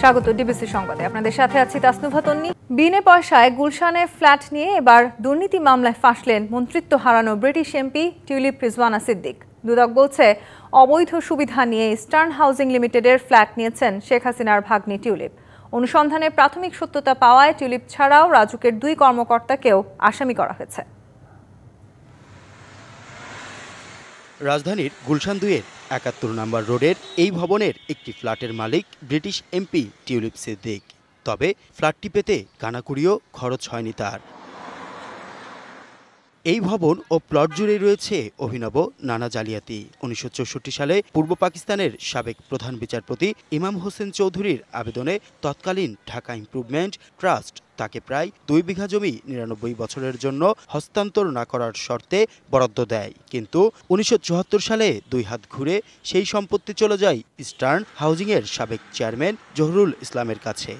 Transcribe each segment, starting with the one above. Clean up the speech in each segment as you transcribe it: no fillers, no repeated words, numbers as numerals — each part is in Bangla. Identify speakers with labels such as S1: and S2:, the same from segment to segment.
S1: স্বাগত ডিবিসি সংবাদে। আপনাদের সাথে আছি তাসনুভা তন্নি। বিনে পয়সায় গুলশানে ফ্ল্যাট নিয়ে এবার দুর্নীতি মামলায় ফাঁসলেন মন্ত্রিত্ব হারানো British MP Tulip Rizwana Siddiq. দুদক বলছে, অবৈধ সুবিধা নিয়ে ইস্টার্ন হাউজিং লিমিটেডের ফ্ল্যাট নিয়েছেন শেখ হাসিনার ভাগ্নি টিউলিপ। অনুসন্ধানে প্রাথমিক সত্যতা পাওয়ায় টিউলিপ ছাড়াও রাজুকের 2 কর্মকর্তাকেও আসামি করা হয়েছে।
S2: রাজধানীর গুলশান 2-এর 71 নম্বর রোডের এই ভবনের একটি ফ্ল্যাটের মালিক ব্রিটিশ এমপি টিউলিপ সিদ্দিক। তবে ফ্ল্যাটটি পেতে কানাকুড়িও খরচ হয়নি তার। এই ভবন ও প্লট জুড়ে রয়েছে অভিনব নানা জালিয়াতি। 1964 সালে পূর্ব পাকিস্তানের সাবেক প্রধান বিচারপতি ইমাম হোসেন চৌধুরীর আবেদনে তৎকালীন ঢাকা ইমপ্রুভমেন্ট ট্রাস্ট তাকে প্রায় 2 বিঘা জমি 99 বছরের জন্য হস্তান্তর না করার শর্তে বরাদ্দ দেয়। কিন্তু 1974 সালে 2 হাত ঘুরে সেই সম্পত্তি চলে যায় ইস্টার্ন হাউজিংয়ের সাবেক চেয়ারম্যান জহুরুল ইসলামের কাছে।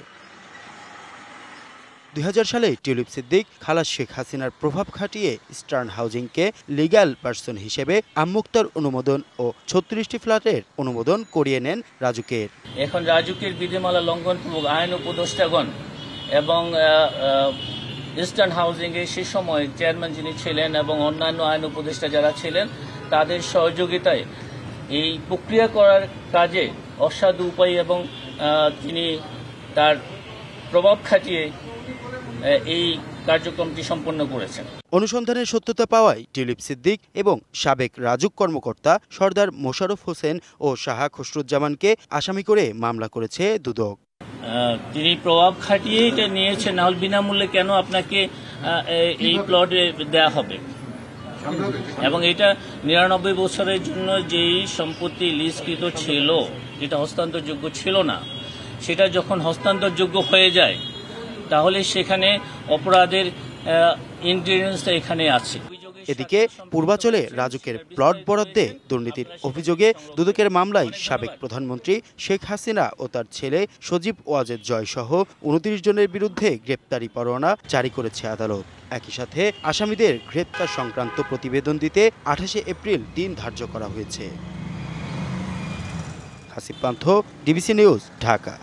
S2: 2000 সালে টিউলিপ সিদ্দিক খালা শেখ হাসিনার প্রভাব খাটিয়ে ইস্টার্ন হাউজিংকে লিগ্যাল পার্সন হিসেবে আমুক্তার অনুমোদন ও 36টি ফ্ল্যাটের অনুমোদন করিয়ে নেন রাজুকের।
S3: এখন রাজুকের বিধিমালা লঙ্ঘনপূর্বক আইন উপদেষ্টাগণ এবং ইস্টার্ন হাউজিংয়ে সে সময় চেয়ারম্যান যিনি ছিলেন এবং অন্যান্য আইন উপদেষ্টা যারা ছিলেন তাদের সহযোগিতায় এই প্রক্রিয়া করার কাজে অসাধু উপায় এবং তিনি তার প্রভাব খাটিয়ে এই কার্যক্রমটি সম্পন্ন করেছেন।
S2: অনুসন্ধানের সত্যতা পাওয়ায় টিউলিপ সিদ্দিক এবং সাবেক রাজুক কর্মকর্তা সর্দার মোশাররফ হোসেন ও শাহা খসরুজ্জামানকে আসামি করে মামলা করেছে দুদক।
S3: তিনি প্রভাব খাটিয়ে এটা নিয়েছেন, নাহলে বিনামূল্যে কেন আপনাকে এই প্লটে দেয়া হবে? এবং এটা 99 বছরের জন্য যেই সম্পত্তি লিজকৃত ছিল, যেটা হস্তান্তরযোগ্য ছিল না, সেটা যখন হস্তান্তরযোগ্য হয়ে যায় তাহলে সেখানে অপরাধের ইনগ্রেডিয়েন্টসটা এখানে আছে।
S2: এদিকে পূর্বাচলে রাজুকের প্লট বরাদ্দে দুর্নীতির অভিযোগে দুদকের মামলায় সাবেক প্রধানমন্ত্রী শেখ হাসিনা ও তার ছেলে সজীব ওয়াজেদ জয় সহ 29 জনের বিরুদ্ধে গ্রেপ্তারি পরোয়ানা জারি করেছে আদালত। একই সাথে আসামিদের গ্রেপ্তার সংক্রান্ত প্রতিবেদন দিতে 28 এপ্রিল দিন ধার্য করা হয়েছে। হাসিব পান্থ, ডিবিসি নিউজ, ঢাকা।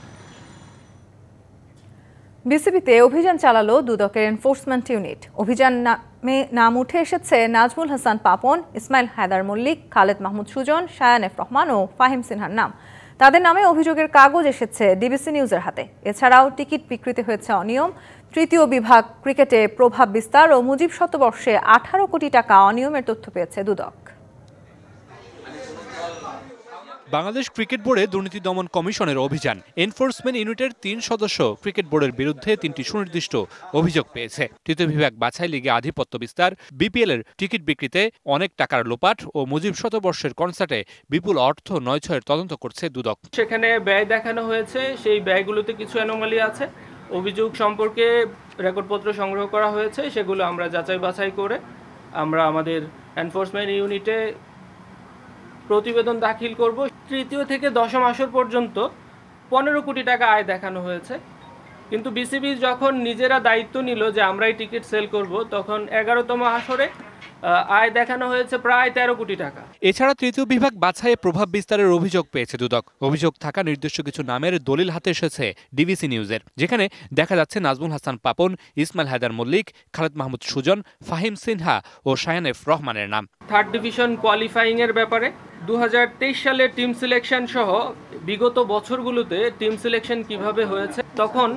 S1: বিসিবিতে অভিযান চালালো দুদকের এনফোর্সমেন্ট ইউনিট। অভিযান নামে নাম উঠে এসেছে নাজমুল হাসান পাপন, ইসমাইল হায়দার মল্লিক, খালেদ মাহমুদ সুজন, শায়ান এফ রহমান ও ফাহিম সিনহার নাম। তাদের নামে অভিযোগের কাগজ এসেছে ডিবিসি নিউজের হাতে। এছাড়াও টিকিট বিক্রিতে হয়েছে অনিয়ম, তৃতীয় বিভাগ ক্রিকেটে প্রভাব বিস্তার ও মুজিব শতবর্ষে 18 কোটি টাকা অনিয়মের তথ্য পেয়েছে দুদক।
S4: বাংলাদেশ ক্রিকেট বোর্ডে দুর্নীতি দমন কমিশনের অভিযান। এনফোর্সমেন্ট ইউনিটের 3 সদস্য ক্রিকেট বোর্ডের বিরুদ্ধে 3টি সুনির্দিষ্ট অভিযোগ পেয়েছে। তৃতীয় বিভাগ বাছাই লিগে আধিপত্য বিস্তার, বিপিএল এর টিকিট বিক্রিতে অনেক টাকার লোপাট ও মুজিব শতবর্ষের কনসার্টে বিপুল অর্থ নয়ছয়ের তদন্ত করছে দুদক।
S5: সেখানে ব্যয় দেখানো হয়েছে, সেই ব্যয়গুলোতে কিছু অ্যানোমালি আছে। অভিযোগ সম্পর্কে রেকর্ডপত্র সংগ্রহ করা হয়েছে, সেগুলো আমরা যাচাই বাছাই করে আমরা আমাদের এনফোর্সমেন্ট ইউনিটে প্রতিবেদন দাখিল করব। তৃতীয় থেকে দশম আসর পর্যন্ত 15 কোটি টাকা আয় দেখানো হয়েছে, কিন্তু বিসিবি যখন নিজেরা দায়িত্ব নিল যে আমরাই টিকিট সেল করব, তখন 11তম আসরে আয় দেখানো হয়েছে প্রায় 13 কোটি টাকা।
S4: এছাড়া তৃতীয় বিভাগ বাছাইয়ে প্রভাব বিস্তারের অভিযোগ পেয়েছে দুদক। অভিযোগ থাকা নির্দিষ্ট কিছু নামের দলিল হাতে এসেছে ডিবিসি নিউজের, যেখানে দেখা যাচ্ছে নাজমুল হাসান পাপন, ইসমাইল হায়দার মল্লিক, খালেদ মাহমুদ সুজন, ফাহিম সিনহা ও শায়ান এফ রহমানের নাম।
S5: থার্ড ডিভিশন কোয়ালিফাইং এর ব্যাপারে 2023 সালের টিম সিলেকশন সহ বিগত বছরগুলোতে টিম সিলেকশন কিভাবে হয়েছে, তখন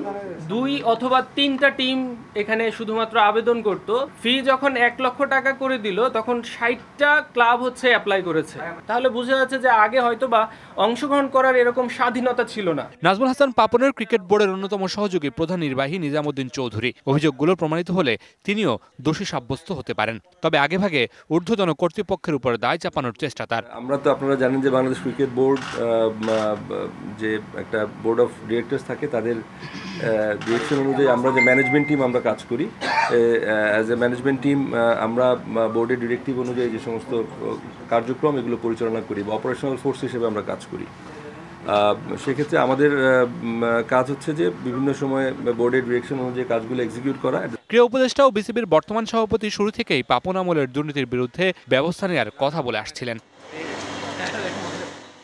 S5: 2 অথবা 3টা টিম এখানে শুধুমাত্র আবেদন করত। ফি যখন 1 লক্ষ টাকা করে দিল, তখন 60টা ক্লাব হচ্ছে অ্যাপ্লাই করেছে। তাহলে বোঝা যাচ্ছে যে আগে হয়তোবা অংশগ্রহণ করার এরকম স্বাধীনতা ছিল না।
S4: নাজমুল হাসান পাপনের ক্রিকেট বোর্ডের অন্যতম সহযোগী প্রধান নির্বাহী নিজামুদ্দিন চৌধুরী। অভিযোগগুলো প্রমাণিত হলে তিনিও দোষী সাব্যস্ত হতে পারেন। তবে আগেভাগে ঊর্ধ্বতন কর্তৃপক্ষের উপর দায় চাপানোর চেষ্টা তার।
S6: আমরা তো আপনারা জানেন যে বাংলাদেশ ক্রিকেট বোর্ড যে একটা বোর্ড অফ ডিরেক্টরস থাকে, তাদের ডিরেকশন অনুযায়ী আমরা যে ম্যানেজমেন্ট টিম আমরা কাজ করি। অ্যাজ এ ম্যানেজমেন্ট টিম আমরা বোর্ডের ডিরেক্টিভ অনুযায়ী যে সমস্ত কার্যক্রম এগুলো পরিচালনা করি বা অপারেশনাল ফোর্স হিসেবে আমরা কাজ করি। সেক্ষেত্রে আমাদের কাজ হচ্ছে যে বিভিন্ন সময় বোর্ডের ডিরেকশন অনুযায়ী কাজগুলো এক্সিকিউট করা।
S4: ক্রীড়া উপদেষ্টা ও বিসিবির বর্তমান সভাপতি শুরু থেকেই পাপন আমলের দুর্নীতির বিরুদ্ধে ব্যবস্থা নেওয়ার কথা বলে আসছিলেন।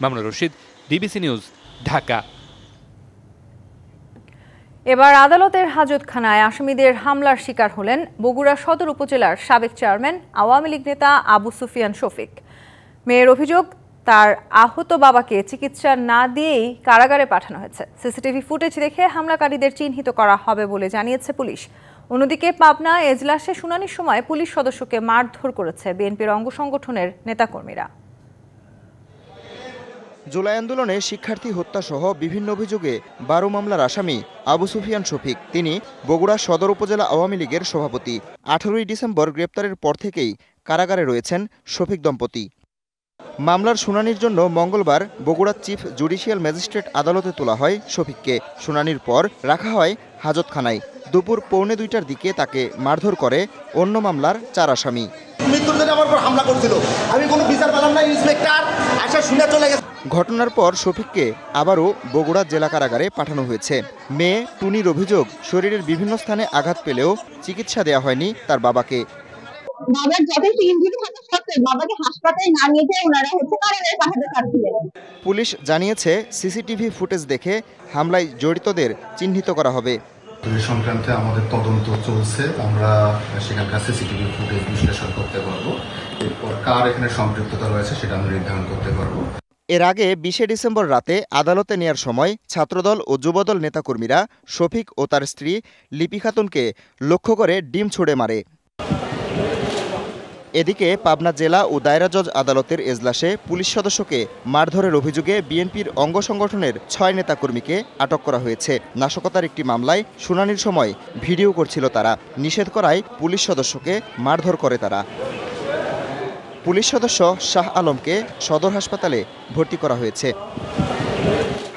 S4: Mamunur Rashid, DBC news, Dhaka.
S1: এবার আদালতের হাজতখানায় আসামিদের হামলার শিকার হলেন বগুড়া সদর উপজেলার সাবেক চেয়ারম্যান আওয়ামী লীগ নেতা আবু সুফিয়ান শফিক। মেয়ের অভিযোগ, তার আহত বাবাকে চিকিৎসা না দিয়েই কারাগারে পাঠানো হয়েছে। সিসিটিভি ফুটেজ দেখে হামলাকারীদের চিহ্নিত করা হবে বলে জানিয়েছে পুলিশ। অন্যদিকে পাবনা এজলাসে শুনানির সময় পুলিশ সদস্যকে মারধর করেছে বিএনপির অঙ্গ সংগঠনের নেতাকর্মীরা।
S7: জুলাই আন্দোলনে শিক্ষার্থী হত্যাসহ বিভিন্ন অভিযোগে 12 মামলার আসামি আবু সুফিয়ান শফিক। তিনি বগুড়া সদর উপজেলা আওয়ামী লীগের সভাপতি। 18ই ডিসেম্বর গ্রেপ্তারের পর থেকেই কারাগারে রয়েছেন শফিক দম্পতি। মামলার শুনানির জন্য মঙ্গলবার বগুড়া চিফ জুডিশিয়াল ম্যাজিস্ট্রেট আদালতে তোলা হয় শফিককে। শুনানির পর রাখা হয় হাজতখানায়। দুপুর 1:45টার দিকে তাকে মারধর করে অন্য মামলার 4 আসামি। ঘটনার পর শফিককে আবারও বগুড়া জেলা কারাগারে পাঠানো হয়েছে। মেয়ে টুনির অভিযোগ, শরীরের বিভিন্ন স্থানে আঘাত পেলেও চিকিৎসা দেওয়া হয়নি তার বাবাকে।
S8: বাবার যথেষ্ট ইনজুরি থাকা সত্ত্বেও বাবাকে হাসপাতালে না নিয়ে যেয়ে ওনারা কারাগারে পাঠাতে চাচ্ছিলেন।
S7: পুলিশ জানিয়েছে সিসিটিভি ফুটেজ দেখে হামলায় জড়িতদের চিহ্নিত করা হবে।
S9: এই সংক্রান্তে আমাদের তদন্ত চলছে। আমরা সেখানকার সিসিটিভি ফুটেজ বিশ্লেষণ করতে পারবো। এরপর কার এখানে সম্পৃক্ততা রয়েছে সেটা আমরা নির্ধারণ করতে পারবো।
S7: এর আগে 20 ডিসেম্বর রাতে আদালতে নেয়ার সময় ছাত্রদল ও যুবদল নেতাকর্মীরা শফিক ও তার স্ত্রী লিপি খাতুনকে লক্ষ্য করে ডিম ছুড়ে মারে। এদিকে পাবনা জেলা ও দায়রা জজ আদালতের এজলাসে পুলিশ সদস্যকে মারধরের অভিযোগে বিএনপির অঙ্গ সংগঠনের 6 নেতাকর্মীকে আটক করা হয়েছে। নাশকতার একটি মামলায় শুনানির সময় ভিডিও করছিল তারা। নিষেধ করায় পুলিশ সদস্যকে মারধর করে তারা। পুলিশ সদস্য শাহ আলমকে সদর হাসপাতালে ভর্তি করা হয়েছে।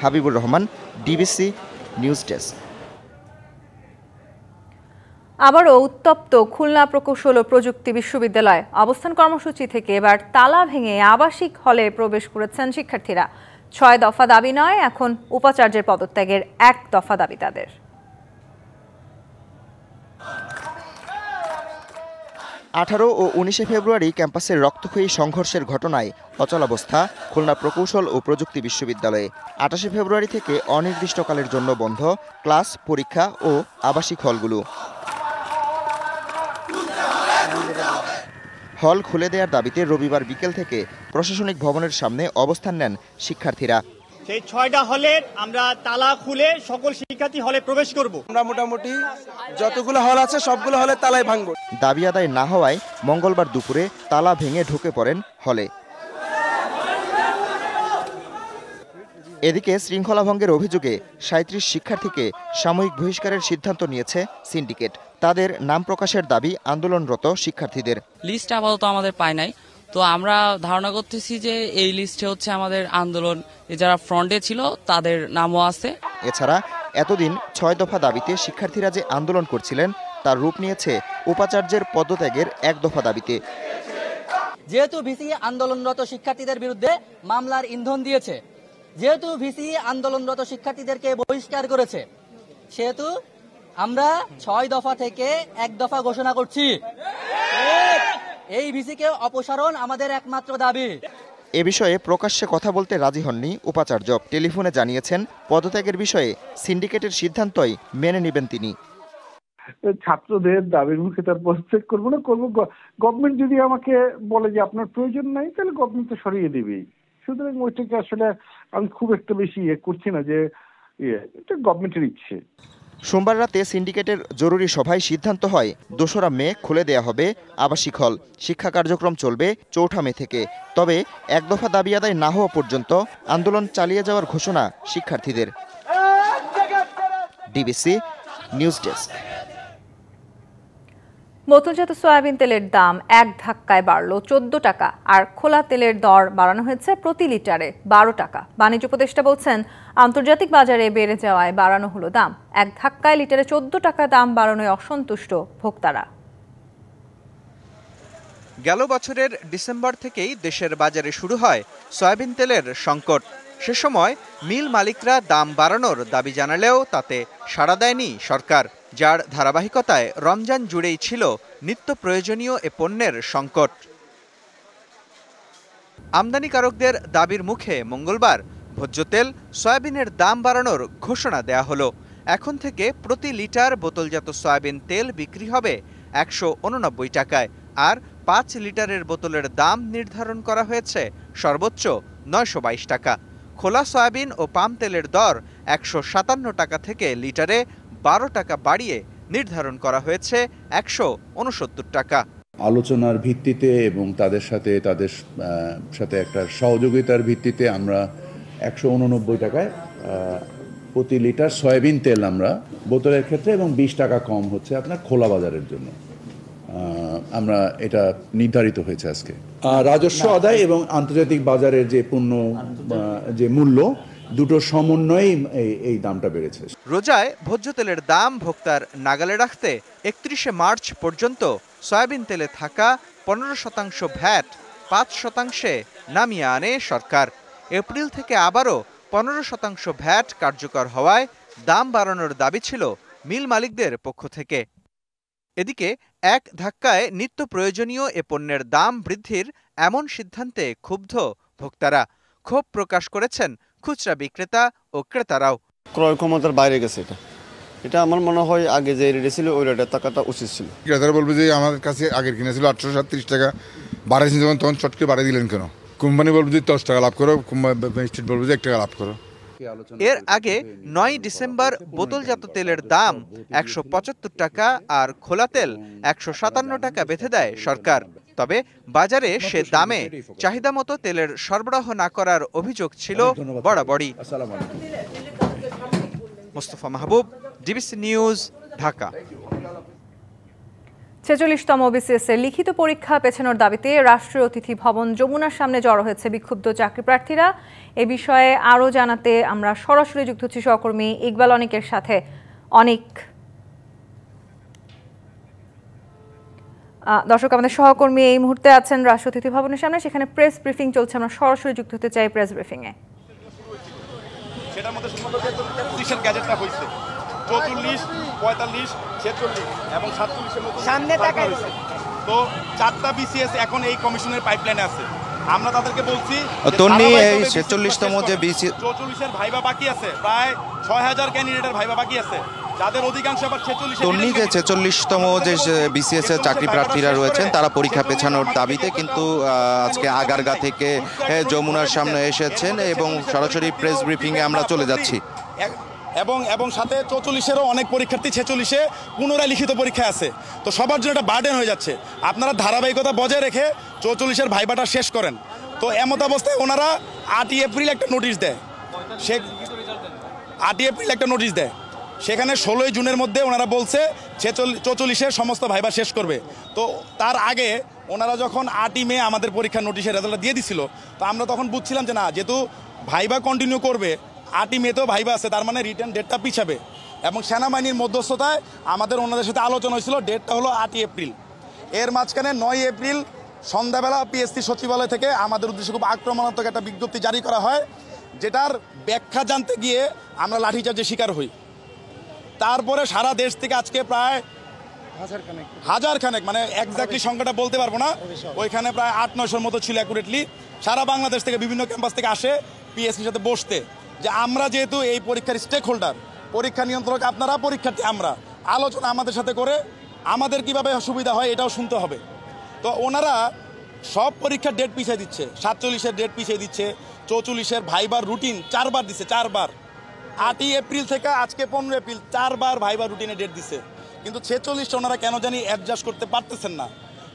S7: Habibur Rahman, DBC news desk.
S1: আবারও উত্তপ্ত খুলনা প্রকৌশল ও প্রযুক্তি বিশ্ববিদ্যালয়। অবস্থান কর্মসূচি থেকে এবার তালা ভেঙে আবাসিক হলে প্রবেশ করেছেন শিক্ষার্থীরা। 6 দফা দাবি নয়, এখন উপাচার্যের পদত্যাগের 1 দফা দাবি তাদের।
S7: 18 ও 19 ফেব্রুয়ারি ক্যাম্পাসের রক্তক্ষয়ী সংঘর্ষের ঘটনায় অচলাবস্থা খুলনা প্রকৌশল ও প্রযুক্তি বিশ্ববিদ্যালয়ে। 28 ফেব্রুয়ারি থেকে অনির্দিষ্টকালের জন্য বন্ধ ক্লাস, পরীক্ষা ও আবাসিক হলগুলো। হল খুলে দেওয়ার দাবিতে রবিবার বিকেল থেকে প্রশাসনিক ভবনের সামনে অবস্থান নেন শিক্ষার্থীরা।
S10: সেই 6টা হলের আমরা তালা খুলে সকল শিক্ষার্থী হলে প্রবেশ করব।
S11: আমরা মোটামুটি যতগুলো হল আছে সবগুলো হলে তালাই ভাঙব।
S7: দাবি আদায় না হওয়ায় মঙ্গলবার দুপুরে তালা ভেঙে ঢুকে পড়েন হলে। এদিকে শৃঙ্খলা ভঙ্গের অভিযোগে 37 শিক্ষার্থীকে সাময়িক বহিষ্কারের সিদ্ধান্ত নিয়েছে সিন্ডিকেট। তাদের নাম প্রকাশের দাবি আন্দোলনরত শিক্ষার্থীদের।
S12: লিস্ট আপাতত আমাদের পায় নাই, তো আমরা ধারণা করতেছি যে এই লিস্টে হচ্ছে আমাদের আন্দোলন যারা ফ্রন্টে ছিল তাদের নামও আছে।
S7: এছাড়া এতদিন 6 দফা দাবিতে শিক্ষার্থীরা যে আন্দোলন করছিলেন তার রূপ নিয়েছে উপাচার্যের পদত্যাগের 1 দফা দাবিতে।
S13: যেহেতু ভিসি আন্দোলনরত শিক্ষার্থীদের বিরুদ্ধে মামলার ইন্ধন দিয়েছে, যেহেতু ভিসি আন্দোলনরত শিক্ষার্থীদেরকে বহিষ্কার করেছে, সেহেতু আমরা 6 দফা থেকে 1 দফা ঘোষণা করছি। এই ভিসিকে অপসারণ আমাদের একমাত্র দাবি।
S7: এ বিষয়ে প্রকাশ্যে কথা বলতে রাজি হননি উপাচার্য। টেলিফোনে জানিয়েছেন পদত্যাগের বিষয়ে সিন্ডিকেটের সিদ্ধান্তই মেনে নেবেন তিনি।
S14: ছাত্রদের দাবির মুখে তার পদত্যাগ করবো না, করবো গভর্নমেন্ট যদি আমাকে বলে যে আপনার প্রয়োজন নাই তাহলে গভর্নমেন্ট তো সরিয়ে দিবেই। সুতরাং ওইটাকে আসলে আমি খুব একটা বেশি করছি না, যে এটা গভর্নমেন্টের ইচ্ছে।
S7: সোমবার রাতে সিন্ডিকেটের জরুরি সভায় সিদ্ধান্ত হয় 2রা মে খুলে দেয়া হবে আবাসিক হল। শিক্ষা কার্যক্রম চলবে 4 মে থেকে। তবে 1 দফা দাবি আদায় না হওয়া পর্যন্ত আন্দোলন চালিয়ে যাওয়ার ঘোষণা শিক্ষার্থীদের। DBC news desk.
S1: বোতলজাত সয়াবিন তেলের দাম 1 ধাক্কায় বাড়ল 14 টাকা, আর খোলা তেলের দর বাড়ানো হয়েছে প্রতি লিটারে 12 টাকা। বাণিজ্য উপদেষ্টা বলছেন, আন্তর্জাতিক বাজারে বেড়ে যাওয়ায় বাড়ানো হলো দাম। 1 ধাক্কায় লিটারে 14 টাকা দাম বাড়ানোয় অসন্তুষ্ট ভোক্তারা।
S15: গেল বছরের ডিসেম্বর থেকেই দেশের বাজারে শুরু হয় সয়াবিন তেলের সংকট। সে সময় মিল মালিকরা দাম বাড়ানোর দাবি জানালেও তাতে সাড়া দেয়নি সরকার, যার ধারাবাহিকতায় রমজান জুড়েই ছিল নিত্য প্রয়োজনীয় এ পণ্যের সংকট। আমদানিকারকদের দাবির মুখে মঙ্গলবার ভোজ্য তেল, সয়াবিনের দাম বাড়ানোর ঘোষণা দেয়া হলো। এখন থেকে প্রতি লিটার বোতলজাত সয়াবিন তেল বিক্রি হবে 189 টাকায়, আর 5 লিটারের বোতলের দাম নির্ধারণ করা হয়েছে সর্বোচ্চ 922 টাকা। খোলা সয়াবিন ও পাম তেলের দর 157 টাকা থেকে লিটারে 12 টাকা বাড়িয়ে নির্ধারণ করা হয়েছে 169 টাকা।
S16: আলোচনার ভিত্তিতে এবং তাদের সাথে একটা সহযোগিতার ভিত্তিতে আমরা 189 টাকায় প্রতি লিটার সয়াবিন তেল আমরা বোতলের ক্ষেত্রে, এবং 20 টাকা কম হচ্ছে আপনার খোলা বাজারের জন্য। আমরা এটা নির্ধারিত হয়েছে আজকে। রাজস্ব আদায় এবং আন্তর্জাতিক বাজারের যে পণ্য যে মূল্য, দুটো সমন্বয়েই এই দামটা বেড়েছে।
S15: রোজায় ভোজ্য তেলের দাম ভোক্তার নাগালে রাখতে 31শে মার্চ পর্যন্ত সয়াবিন তেলে থাকা 15% ভ্যাট 5% নামিয়ে আনে সরকার। এপ্রিল থেকে আবারও 15% ভ্যাট কার্যকর হওয়ায় দাম বাড়ানোর দাবি ছিল মিল মালিকদের পক্ষ থেকে। এদিকে এক ধাক্কায় নিত্য প্রয়োজনীয় এ পণ্যের দাম বৃদ্ধির এমন সিদ্ধান্তে ক্ষুব্ধ ভোক্তারা। ক্ষোভ প্রকাশ করেছেন খুচরা বিক্রেতা ও ক্রেতারাও।
S17: ক্রয় ক্ষমতার বাইরে গেছে এটা আমার মনে হয় আগে যে রেটে ছিল ওই রেটের টাকাটা উচিত ছিল।
S18: ক্রেতারা বলবে যে আমাদের কাছে আগের কিনেছিল 837 টাকা, বাড়াইছেন যখন তখন চটকে বাড়িয়ে দিলেন কেন? কোম্পানি বলবে যে 10 টাকা লাভ করো, স্টেট বলবে যে 1 টাকা লাভ করো।
S15: এর আগে 9 ডিসেম্বর বোতলজাত তেলের দাম 175 টাকা আর খোলা তেল 157 টাকা বেঁধে দেয় সরকার। তবে বাজারে সে দামে চাহিদা মতো তেলের সরবরাহ না করার অভিযোগ ছিল বরাবরই। মোস্তফা মাহবুব, ডিবিসি নিউজ, ঢাকা।
S1: 46তম বিসিএস এর লিখিত পরীক্ষা পেছানোর দাবিতে রাষ্ট্রীয় অতিথি ভবন যমুনার সামনে জড়ো হয়েছে বিক্ষুব্ধ চাকরি প্রার্থীরা। এ বিষয়ে আরও জানাতে আমরা সরাসরি যুক্ত হচ্ছি সহকর্মী ইকবাল অনিকের সাথে। অনিক, দর্শক আমাদের সহকর্মী এই মুহূর্তে আছেন রাষ্ট্রীয় অতিথি ভবনের সামনে, সেখানে প্রেস ব্রিফিং চলছে। আমরা সরাসরি যুক্ত হতে চাই প্রেস ব্রিফিং এ।
S19: সেটার মধ্যে শুধুমাত্র গ্যাজেটটা হয়েছে 44, 45, 46 এবং 47-এর মধ্যে সামনে দেখা হয়েছে। তো 4টা বিসিএস এখন এই কমিশনের পাইপলাইনে আছে। আমরা তাদেরকে বলছি
S20: তন্নি এই 46তম যে বিসিএস
S19: 44-এর ভাইবা বাকি আছে, প্রায় 6000 ক্যান্ডিডেটের ভাইবা বাকি আছে, যাদের অধিকাংশ আবার 46
S20: তন্নি যে 46তম যে বিসিএস এর চাকরি প্রার্থীরা রয়েছেন তারা পরীক্ষা পেছানোর দাবিতে কিন্তু আজকে আগারগা থেকে যমুনার সামনে এসেছেন এবং সরাসরি প্রেস ব্রিফিং এ আমরা চলে যাচ্ছি।
S19: এবং সাথে 44-এরও অনেক পরীক্ষার্থী 46-এ পুনরায় লিখিত পরীক্ষা আছে। তো সবার জন্য একটা বার্ডেন হয়ে যাচ্ছে। আপনারা ধারাবাহিকতা বজায় রেখে 44-এর ভাইবাটা শেষ করেন। তো এমত অবস্থায় ওনারা 8ই এপ্রিল একটা নোটিশ দেয়, 8ই এপ্রিল একটা নোটিশ দেয়, সেখানে 16ই জুনের মধ্যে ওনারা বলছে 44-এর সমস্ত ভাইবা শেষ করবে। তো তার আগে ওনারা যখন 8ই মে আমাদের পরীক্ষার নোটিশের রেজাল্টটা দিয়ে দিছিল, তো আমরা তখন বুঝছিলাম যে না, যেহেতু ভাইবা কন্টিনিউ করবে, 8ই মেতেও ভাইবা আছে, তার মানে রিটার্ন ডেটটা পিছাবে। এবং সেনাবাহিনীর মধ্যস্থতায় আমাদের ওনাদের সাথে আলোচনা হয়েছিল, ডেটটা হলো 8ই এপ্রিল। এর মাঝখানে 9ই এপ্রিল সন্ধ্যাবেলা পিএসসি সচিবালয় থেকে আমাদের উদ্দেশ্যে খুব আক্রমণাত্মক একটা বিজ্ঞপ্তি জারি করা হয়, যেটার ব্যাখ্যা জানতে গিয়ে আমরা লাঠিচার্জের শিকার হই। তারপরে সারা দেশ থেকে আজকে প্রায় হাজার খানেক, মানে এক্স্যাক্টলি সংখ্যাটা বলতে পারবো না, ওইখানে প্রায় 800-900-র মতো ছিল অ্যাকুরেটলি, সারা বাংলাদেশ থেকে বিভিন্ন ক্যাম্পাস থেকে আসে পিএসসির সাথে বসতে, যে আমরা যেহেতু এই পরীক্ষার স্টেক হোল্ডার, পরীক্ষা নিয়ন্ত্রক আপনারা, পরীক্ষার্থী আমরা, আলোচনা আমাদের সাথে করে আমাদের কিভাবে সুবিধা হয় এটাও শুনতে হবে। তো ওনারা সব পরীক্ষার ডেট পিছিয়ে দিচ্ছে, 47-এর ডেট পিছিয়ে দিচ্ছে, 44-এর ভাইবার রুটিন 4বার দিচ্ছে, 4বার। 8ই এপ্রিল থেকে আজকে 15 এপ্রিল 4বার ভাইবার রুটিনে ডেট দিচ্ছে, কিন্তু 46টা ওনারা কেন জানি অ্যাডজাস্ট করতে পারতেছেন না।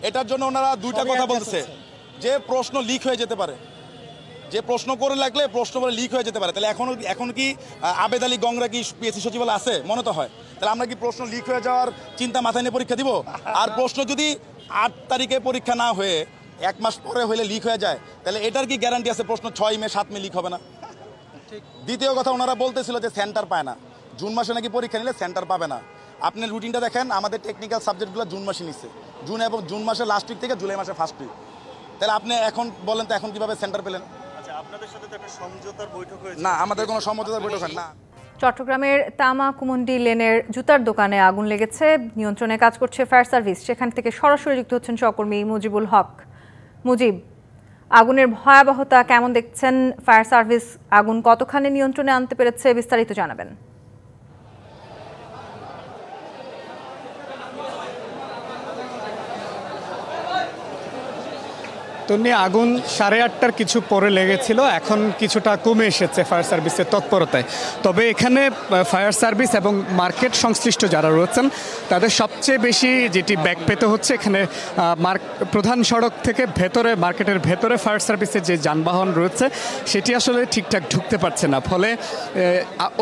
S19: এটার জন্য ওনারা দুইটা কথা বলছে, যে প্রশ্ন লিক হয়ে যেতে পারে, যে প্রশ্ন করে লাগলে প্রশ্ন করে লিক হয়ে যেতে পারে। তাহলে এখন কি আবেদ আলী গংরা কি পিএসসি সচিবালয় আছে? মনে তো হয়। তাহলে আমরা কি প্রশ্ন লিক হয়ে যাওয়ার চিন্তা মাথায় নিয়ে পরীক্ষা দিব? আর প্রশ্ন যদি 8 তারিখে পরীক্ষা না হয়ে 1 মাস পরে হলে লিক হয়ে যায়, তাহলে এটার কি গ্যারান্টি আছে প্রশ্ন 6 মে 7 মে লিক হবে না? দ্বিতীয় কথা, ওনারা বলতেছিল যে সেন্টার পায় না, জুন মাসে নাকি পরীক্ষা নিলে সেন্টার পাবে না। আপনি রুটিনটা দেখেন, আমাদের টেকনিক্যাল সাবজেক্টগুলো জুন মাসে নিচ্ছে, জুন মাসের লাস্ট উইক থেকে জুলাই মাসের ফার্স্ট উইক। তাহলে আপনি এখন বলেন তো এখন কিভাবে সেন্টার পেলেন? আপনাদের সাথে তো একটা সমঝোতার বৈঠক হয়েছে না? আমাদের কোনো সমঝোতার বৈঠক হয় না।
S1: চট্টগ্রামের তামাকুমন্ডি লেনের জুতার দোকানে আগুন লেগেছে, নিয়ন্ত্রণে কাজ করছে ফায়ার সার্ভিস। সেখান থেকে সরাসরি যুক্ত হচ্ছেন সহকর্মী মুজিবুল হক। মুজিব, আগুনের ভয়াবহতা কেমন দেখছেন? ফায়ার সার্ভিস আগুন কতখানি নিয়ন্ত্রণে আনতে পেরেছে, বিস্তারিত জানাবেন।
S21: তন্নি আগুন 8:30টার কিছু পরে লেগেছিল, এখন কিছুটা কমে এসেছে ফায়ার সার্ভিসের তৎপরতায়। তবে এখানে ফায়ার সার্ভিস এবং মার্কেট সংশ্লিষ্ট যারা রয়েছেন তাদের সবচেয়ে বেশি যেটি ব্যাক পেতে হচ্ছে, এখানে প্রধান সড়ক থেকে ভেতরে মার্কেটের ভেতরে ফায়ার সার্ভিসের যে যানবাহন রয়েছে সেটি আসলে ঠিকঠাক ঢুকতে পারছে না, ফলে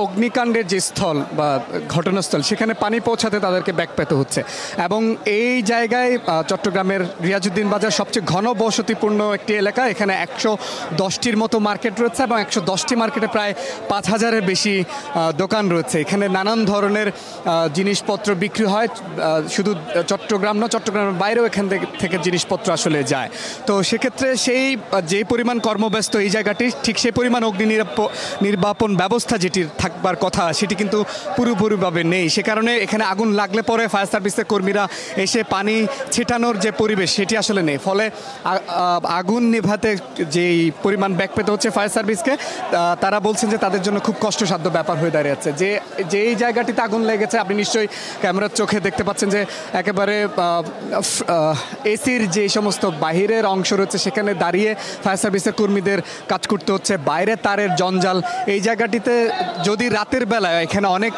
S21: অগ্নিকাণ্ডের যে স্থল বা ঘটনাস্থল সেখানে পানি পৌঁছাতে তাদেরকে ব্যাক পেতে হচ্ছে। এবং এই জায়গায় চট্টগ্রামের রিয়াজউদ্দিন বাজার সবচেয়ে ঘনবসতিপূর্ণ একটি এলাকা, এখানে 110টির মতো মার্কেট রয়েছে এবং 110টি মার্কেটে প্রায় 5000-এর বেশি দোকান রয়েছে। এখানে নানান ধরনের জিনিসপত্র বিক্রি হয়, শুধু চট্টগ্রাম না, চট্টগ্রামের বাইরেও এখান থেকে জিনিসপত্র আসলে যায়। তো সেক্ষেত্রে যে পরিমাণ কর্মব্যস্ত এই জায়গাটি, ঠিক সেই পরিমাণ অগ্নি নির্বাপন ব্যবস্থা যেটি থাকবার কথা সেটি কিন্তু পুরোপুরিভাবে নেই। সে কারণে এখানে আগুন লাগলে পরে ফায়ার সার্ভিসের কর্মীরা এসে পানি ছিটানোর যে পরিবেশ সেটি আসলে নেই, ফলে আগুন নেভাতে যেই পরিমাণ ব্যাক পেতে হচ্ছে ফায়ার সার্ভিসকে, তারা বলছেন যে তাদের জন্য খুব কষ্টসাধ্য ব্যাপার হয়ে দাঁড়িয়েছে। যেই জায়গাটিতে আগুন লেগেছে আপনি নিশ্চয়ই ক্যামেরার চোখে দেখতে পাচ্ছেন যে একেবারে এসির যে সমস্ত বাহিরের অংশ রয়েছে সেখানে দাঁড়িয়ে ফায়ার সার্ভিসের কর্মীদের কাজ করতে হচ্ছে, বাইরে তারের জঞ্জাল। এই জায়গাটিতে যদি রাতের বেলায় এখানে অনেক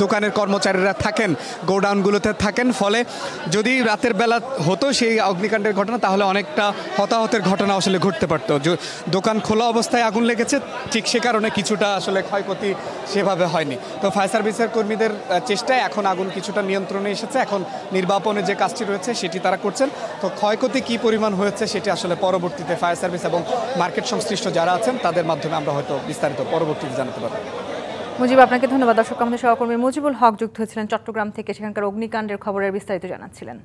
S21: দোকানের কর্মচারীরা থাকেন, গোডাউনগুলোতে থাকেন, ফলে যদি রাতের বেলা হতো সেই অগ্নিকাণ্ডের ঘটনা তাহলে অনেকটা হতাহতের ঘটনা আসলে ঘটতে পারত। দোকান খোলা অবস্থায় আগুন লেগেছে, ঠিক সে কারণে কিছুটা আসলে ক্ষয়ক্ষতি সেভাবে হয়নি। তো ফায়ার সার্ভিসের কর্মীদের চেষ্টায় এখন আগুন কিছুটা নিয়ন্ত্রণে এসেছে, এখন নির্বাপনের যে কাজটি রয়েছে সেটি তারা করছেন। তো ক্ষয়ক্ষতি কী পরিমাণ হয়েছে সেটি আসলে পরবর্তীতে ফায়ার সার্ভিস এবং মার্কেট সংশ্লিষ্ট যারা আছেন তাদের মাধ্যমে আমরা হয়তো বিস্তারিত পরবর্তীতে জানাতে পারব।
S1: মুজিব, আপনাকে ধন্যবাদ। দর্শক, আমাদের সহকর্মী মুজিবুল হক যুক্ত হয়েছিলেন চট্টগ্রাম থেকে, সেখানকার অগ্নিকাণ্ডের খবরের বিস্তারিত জানাচ্ছিলেন।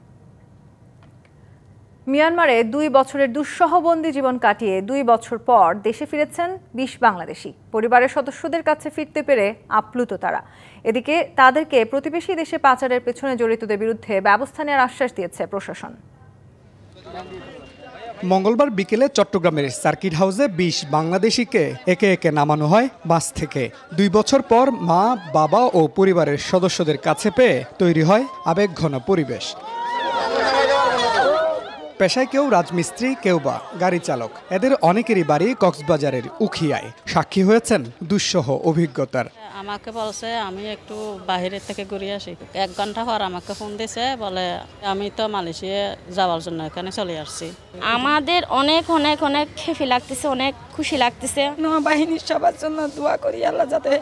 S1: মিয়ানমারে 2 বছরের দুঃসহবন্দী জীবন কাটিয়ে 2 বছর পর দেশে ফিরেছেন 20 বাংলাদেশি। পরিবারের সদস্যদের কাছে ফিরতে পেরে আপ্লুত তারা। এদিকে তাদেরকে প্রতিবেশী দেশে পাচারের পেছনে জড়িতদের বিরুদ্ধে ব্যবস্থা নেওয়ার আশ্বাস দিয়েছে প্রশাসন।
S21: মঙ্গলবার বিকেলে চট্টগ্রামের সার্কিট হাউসে 20 বাংলাদেশিকে একে একে নামানো হয় বাস থেকে। 2 বছর পর মা, বাবা ও পরিবারের সদস্যদের কাছে পেয়ে তৈরি হয় আবেগঘন পরিবেশ। পেশায় কেউ রাজমিস্ত্রি, কেউ বা গাড়ি চালক। এদের অনেকেরই বাড়ি কক্সবাজারের উখিয়ায়। সাক্ষী হয়েছেন দুঃসহ অভিজ্ঞতার।
S22: আমাকে বলছে আমি একটু বাইরে থেকে ঘুরে আসি। 1 ঘন্টা পর আমাকে ফোন দিয়েছে, বলে আমি তো মালয়েশিয়া যাওয়ার জন্য এখানে চলে আসছি।
S23: আমাদের অনেক অনেক অনেক হেপি লাগতেছে, অনেক খুশি লাগতেছে।
S24: নৌবাহিনীর সবার জন্য দোয়া করি আল্লাহ যাতে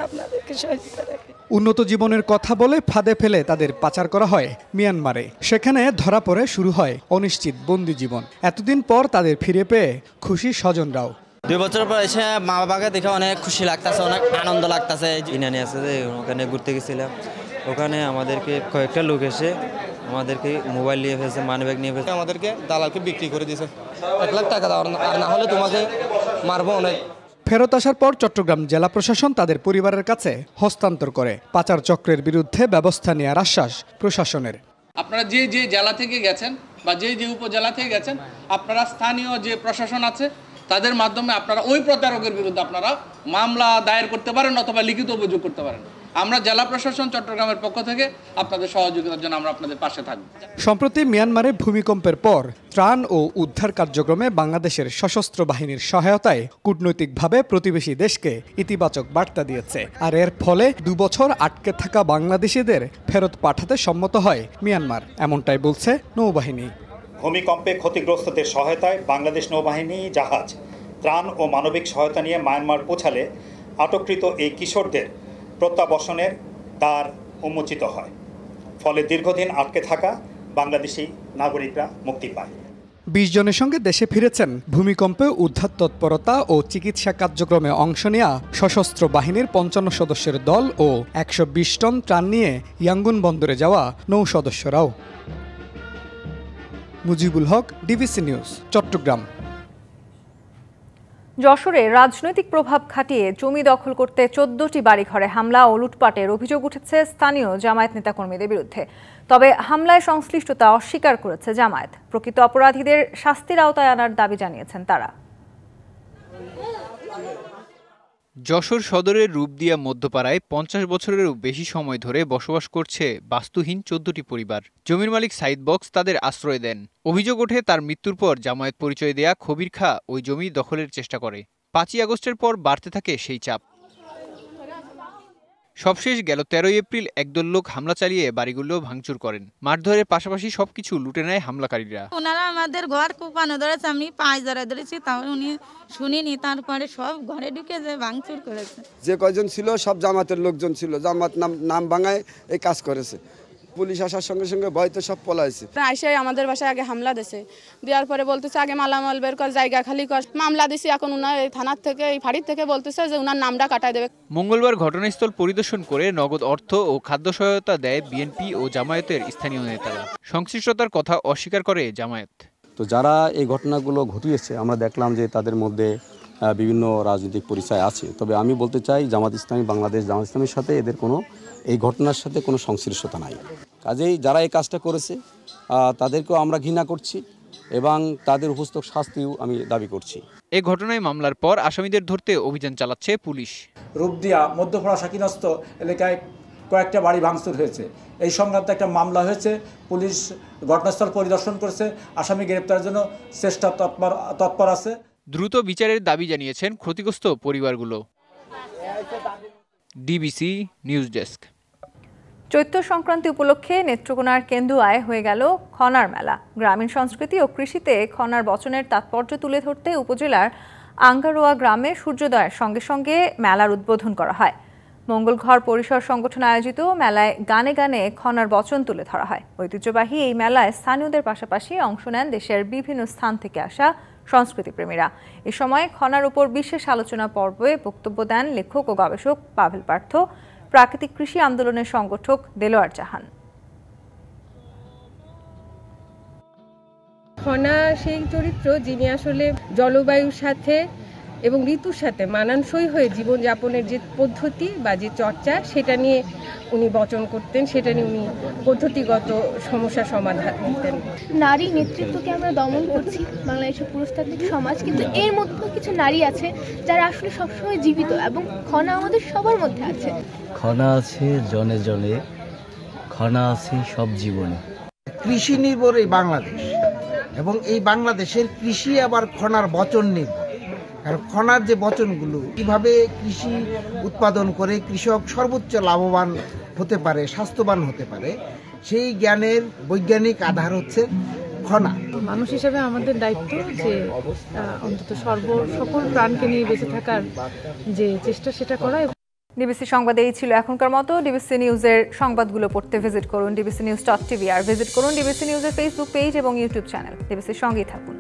S24: আপনাদেরকে সহযোগিতা রাখে।
S21: উন্নত জীবনের কথা বলে ফাঁদে ফেলে তাদের পাচার করা হয় মিয়ানমারে। সেখানে ধরা পড়ে শুরু হয় অনিশ্চিত বন্দি জীবন। এতদিন পর তাদের ফিরে পেয়ে খুশি স্বজনরাও।
S25: 2 বছর পর এসে মা বাবাকে দেখে অনেক খুশি লাগতেছে, অনেক আনন্দ লাগতেছে। ইনানি আছে যে ওখানে ঘুরতে গেছিলাম, ওখানে আমাদেরকে কয়েকটা লোক এসে আমাদেরকে মোবাইল নিয়ে ফেলছে, মানিব্যাগ নিয়ে ফেলছে। আমাদেরকে দালালকে বিক্রি করে দিয়েছে, 1 লাখ টাকা দাও, আর না হলে তোমাকে মারবো অনেক।
S21: ফেরত আসার পর চট্টগ্রাম জেলা প্রশাসন তাদের পরিবারের কাছে হস্তান্তর করে। পাচার চক্রের বিরুদ্ধে ব্যবস্থা নেওয়ার আশ্বাস প্রশাসনের।
S26: আপনারা যে যে জেলা থেকে গেছেন বা যে যে উপজেলা থেকে গেছেন, আপনারা স্থানীয় যে প্রশাসন আছে তাদের মাধ্যমে আপনারা ওই প্রতারকের বিরুদ্ধে আপনারা মামলা দায়ের করতে পারেন অথবা লিখিত অভিযোগ করতে পারেন। আমরা জেলা প্রশাসন চট্টগ্রামের পক্ষ থেকে আপনাদের সহযোগিতার জন্য আমরা আপনাদের পাশে থাকব।
S21: সম্প্রতি মিয়ানমারে ভূমিকম্পের পর ত্রাণ ও উদ্ধার কার্যক্রমে বাংলাদেশের সশস্ত্র বাহিনীর সহায়তায় কূটনৈতিকভাবে প্রতিবেশী দেশকে ইতিবাচক বার্তা দিয়েছে। আর এর ফলে 2 বছর আটকে থাকা বাংলাদেশিদের ফেরত পাঠাতে সম্মত হয় মিয়ানমার, এমনটাই বলছে নৌবাহিনী।
S27: ভূমিকম্পে ক্ষতিগ্রস্তদের সহায়তায় বাংলাদেশ নৌবাহিনী জাহাজ ত্রাণ ও মানবিক সহায়তা নিয়ে মায়ানমার পৌঁছালে আটককৃত এই কিশোরদের প্রত্যাবর্তনের দ্বার উন্মোচিত হয়। ফলে দীর্ঘদিন আটকে থাকা বাংলাদেশি নাগরিকরা মুক্তি পায়।
S21: 20 জনের সঙ্গে দেশে ফিরেছেন ভূমিকম্পে উদ্ধার তৎপরতা ও চিকিৎসা কার্যক্রমে অংশ নেওয়া সশস্ত্র বাহিনীর 55 সদস্যের দল ও 120 টন ত্রাণ নিয়ে ইয়াঙ্গুন বন্দরে যাওয়া নৌ সদস্যরাও। Mujibul Haque, DBC news, Chittagong.
S1: যশোরে রাজনৈতিক প্রভাব খাটিয়ে জমি দখল করতে 14টি বাড়িঘরে হামলা ও লুটপাটের অভিযোগ উঠেছে স্থানীয় জামায়াত নেতাকর্মীদের বিরুদ্ধে। তবে হামলায় সংশ্লিষ্টতা অস্বীকার করেছে জামায়াত। প্রকৃত অপরাধীদের শাস্তির আওতায় আনার দাবি জানিয়েছেন তারা।
S2: যশোর সদরের রূপদিয়া মধ্যপাড়ায় ৫০ বছরেরও বেশি সময় ধরে বসবাস করছে বাস্তুহীন ১৪টি পরিবার। জমির মালিক সাইদ বক্স তাদের আশ্রয় দেন। অভিযোগ ওঠে তার মৃত্যুর পর জামায়াত পরিচয় দেয়া খবির খাঁ ওই জমি দখলের চেষ্টা করে। ৫ই আগস্টের পর বাড়তে থাকে সেই চাপ। সবশেষ গেল ১৩ এপ্রিল একদল লোক হামলা চালিয়ে বাড়িগুলো ভাঙচুর করেন। মারধরের পাশাপাশি সবকিছু লুটে নেয় হামলাকারীরা।
S3: ওনারা আমাদের ঘর কুপানো ধরেছে, আমি পাঁচ ধরে ধরেছি, তাও উনি শুনিনি, তারপরে সব ঘরে ঢুকে যে ভাঙচুর করেছে।
S4: যে কয়জন ছিল সব জামাতের লোকজন ছিল, জামাত নাম ভাঙায় এই কাজ করেছে। পুলিশ আসার সঙ্গে সঙ্গে ভয়তে সব পলাইছে।
S5: আইসাই আমাদের বাসায় আগে হামলা দিয়েছে, দেওয়ার পরে বলতেছে আগে মালামাল বের কর, জায়গা খালি কর। মামলা দিছি, এখন উনার এই থানার থেকে এই ফাঁড়ির থেকে বলতেছে যে উনার নামটা কাটায় দেবে।
S2: মঙ্গলবার ঘটনাস্থল পরিদর্শন করে নগদ অর্থ ও খাদ্য সহায়তা দেয় বিএনপি ও জামায়াতের স্থানীয় নেতারা। সংশ্লিষ্টতার কথা অস্বীকার করে জামায়াত।
S6: তো যারা এই ঘটনাগুলো ঘটিয়েছে আমরা দেখলাম যে তাদের মধ্যে বিভিন্ন রাজনৈতিক পরিচয় আছে। তবে আমি বলতে চাই জামাত ইসলামী বাংলাদেশ, জামাত ইসলামের সাথে এদের কোনো এই ঘটনার সাথে কোনো সংশ্লিষ্টতা নাই। কাজেই যারা এই কাজটা করেছে তাদেরকেও আমরা ঘৃণা করছি এবং তাদের উপযুক্ত শাস্তিও আমি দাবি করছি।
S2: এই ঘটনায় মামলার পর আসামিদের ধরতে অভিযান চালাচ্ছে পুলিশ।
S8: রূপদিয়া মধ্যপাড়া শাকিনস্ত এলাকায় কয়েকটা বাড়ি ভাঙচুর হয়েছে। এই সংক্রান্ত একটা মামলা হয়েছে। পুলিশ ঘটনাস্থল পরিদর্শন করেছে, আসামি গ্রেপ্তারের জন্য চেষ্টা তৎপর আছে।
S2: দ্রুত বিচারের দাবি জানিয়েছেন ক্ষতিগ্রস্ত পরিবারগুলো। DBC news desk.
S1: Chaitra Sankranti উপলক্ষে নেত্রকোনার কেন্দুয়ায় হয়ে গেল খনার মেলা। গ্রামীণ সংস্কৃতি ও কৃষিতে খনার বচনের তাৎপর্য তুলে ধরতে উপজেলার আঙ্গারোয়া গ্রামে সূর্যোদয়ের সঙ্গে সঙ্গে মেলার উদ্বোধন করা হয়। মঙ্গলঘর পরিসর সংগঠন আয়োজিত মেলায় গানে গানে খনার বচন তুলে ধরা হয়। ঐতিহ্যবাহী এই মেলায় স্থানীয়দের পাশাপাশি অংশ নেন দেশের বিভিন্ন স্থান থেকে আসা সংস্কৃতিপ্রেমীরা। এ সময় খনার উপর বিশেষ আলোচনা পর্বে বক্তব্য দেন লেখক ও গবেষক পাভেল পার্থ, প্রাকৃতিক কৃষি আন্দোলনের সংগঠক দেলোয়ার জাহান।
S9: খনা সেই চরিত্র যিনি আসলে জলবায়ুর সাথে এবং ঋতুর সাথে মানানসই হয়ে জীবনযাপনের যে পদ্ধতি বা যে চর্চা সেটা নিয়ে উনি বচন করতেন, সেটা নিয়ে উনি পদ্ধতিগত সমস্যা সমাধান দিতেন।
S28: নারী নেতৃত্বকে আমরা দমন করছি বাংলাদেশের পুরুষতান্ত্রিক সমাজ, কিন্তু এর মধ্যে কিছু নারী আছে যারা আসলে সবসময় জীবিত এবং খনা আমাদের সবার মধ্যে আছে।
S29: খনা আছে জনে জনে, খনা আছে সব জীবনে।
S30: কৃষি নির্ভর এই বাংলাদেশ এবং এই বাংলাদেশের কৃষি আবার খনার বচন নির্ভর। কারণ খনার যে বচনগুলো কিভাবে কৃষি উৎপাদন করে কৃষক সর্বোচ্চ লাভবান হতে পারে, স্বাস্থ্যবান হতে পারে, সেই জ্ঞানের বৈজ্ঞানিক আধার হচ্ছে খনা।
S9: মানুষ হিসেবে আমাদের দায়িত্ব যে অন্তত সকল প্রাণকে নিয়ে বেঁচে থাকার যে চেষ্টা সেটা করা।
S1: ডিবিসি সংবাদ এই ছিল এখনকার মতো। ডিবিসি নিউজের সংবাদগুলো পড়তে ভিজিট করুন dbcnews.tv আর ভিজিট করুন ডিবিসি নিউজের ফেসবুক পেজ এবং ইউটিউব চ্যানেল। ডিবিসির সঙ্গেই থাকুন।